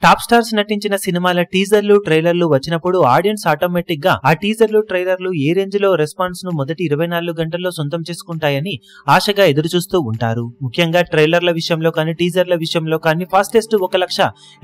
Top stars నటించిన సినిమాల టీజర్లు ట్రైలర్లు వచ్చినప్పుడు ఆడియన్స్ ఆటోమేటిక్ గా ఆ టీజర్లు ట్రైలర్లు ఏ రేంజ్ లో రెస్పాన్స్ ను మొదటి 24 గంటల్లో సొంతం చేసుకుంటాయని ఆశగా ఎదురుచూస్తూ ఉంటారు. ముఖ్యంగా ట్రైలర్ల విషయంలో కానీ టీజర్ల విషయంలో కానీ ఫాస్టెస్ట్ 1 లక్ష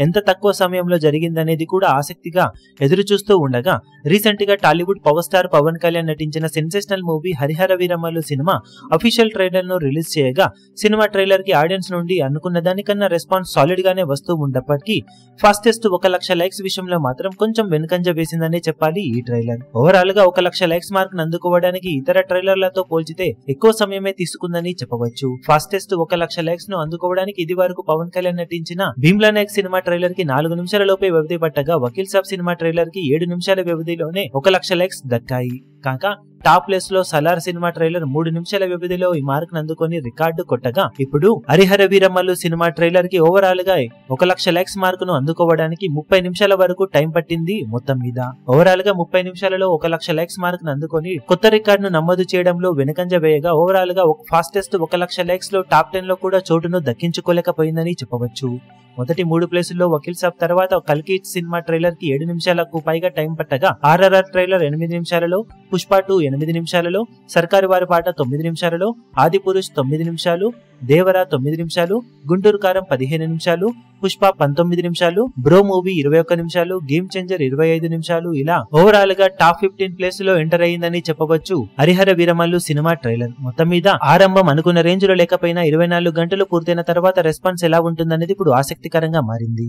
ఎంత తక్కువ సమయంలో జరిగిందనేది కూడా ఆసక్తిగా ఎదురుచూస్తూ ఉండగా రీసెంట్ గా టాలీవుడ్ పవర్ స్టార్ పవన్ కళ్యాణ్ నటించిన sensational movie Harihara Veeramallu cinema official trailer ను రిలీజ్ చేయగా సినిమా ట్రైలర్ కి ఆడియన్స్ నుండి అనుకున్న దానికన్నా రెస్పాన్స్ సాలిడ్ గానే వస్తూ ఉన్నప్పటికీ ఫాస్టెస్ట్ 1 లక్ష లైక్స్ విషయంలో మాత్రం కొంచెం వెనుకంజ వేసిందనే చెప్పాలి ఈ ట్రైలర్. ఓవరాల్ గా 1 లక్ష లైక్స్ మార్క్ ను అందుకోవడానికి ఇతర ట్రైలర్లతో పోల్చితే ఎక్కువ సమయమే తీసుకుందని చెప్పవచ్చు. ఫాస్టెస్ట్ 1 లక్ష లైక్స్ ను అందుకోవడానికి ఇది వరకు పవన్ కళ్యాణ్ నటించిన భీమ్లా నాయక్ సినిమా ట్రైలర్ కి 4 నిమిషాల లోపే వ్యవధి పట్టగా వకీల్ సాబ్ సినిమా ట్రైలర్ కి 7 నిమిషాల వ్యవధిలోనే 1 లక్ష లైక్స్ దక్కాయి. కాక టాప్ ప్లేస్ లో సలార్ సినిమా ట్రైలర్ 3 నిమిషాల వ్యవధిలో ఈ మార్క్ ను అందుకొని రికార్డు కొట్టగా ఇప్పుడు హరిహర వీరమల్లు సినిమా ట్రైలర్ కి ఓవరాల్ గా 1 లక్ష లైక్స్ మార్క్ ను అందుకోవడానికి 30 నిమిషాల వరకు టైం పట్టింది. మొత్తం మీద ఓవరాల్ గా 30 నిమిషాలలో 1 లక్ష లైక్స్ మార్క్ ను అందుకొని కొత్త రికార్డు ను నమోదు చేయడంలో వెనుకంజ వేయగా ఓవరాల్ గా ఫాస్టెస్ట్ 1 లక్ష లైక్స్ లో టాప్ 10 లో కూడా చోటును దక్కించుకోలేకపోయిందని చెప్పవచ్చు. మొదటి 3 ప్లేసుల్లో వకీల్ సాబ్ తర్వాత కల్కి సినిమా ట్రైలర్ కి 7 నిమిషాలకు పైగా టైం పట్టగా RRR ట్రైలర్ 8 నిమిషాలలో, పుష్ప 2 8 నిమిషాలలో, సర్కారు వారి పాట 9 నిమిషాలలో, ఆది పురుష్ 9 నిమిషాలు, దేవరా 9 నిమిషాలు, గుంటూరు కారం 15 నిమిషాలు, పుష్ప 19 నిమిషాలు, బ్రో మూవీ 21 నిమిషాలు, గేమ్ చేంజర్ 25 నిమిషాలు ఇలా ఓవరాల్ గా టాప్ 15 ప్లేస్ లో ఎంటర్ అయ్యిందని చెప్పవచ్చు హరిహర వీరమల్లు సినిమా ట్రైలర్. మొత్తం మీద ఆరంభం అనుకున్న రేంజ్ లో లేకపోయినా 24 గంటలు పూర్తయిన తర్వాత రెస్పాన్స్ ఎలా ఉంటుందనేది ఇప్పుడు ఆసక్తికరంగా మారింది.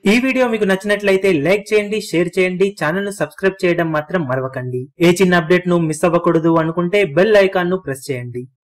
ఈ వీడియో మీకు నచ్చినట్లయితే లైక్ చేయండి, షేర్ చేయండి, ఛానల్ ను సబ్స్క్రైబ్ చేయడం మాత్రం మరవకండి. ఏ చిన్న అప్డేట్ ను మిస్ అవ్వకూడదు అనుకుంటే బెల్ ఐకాన్ ను ప్రెస్ చేయండి.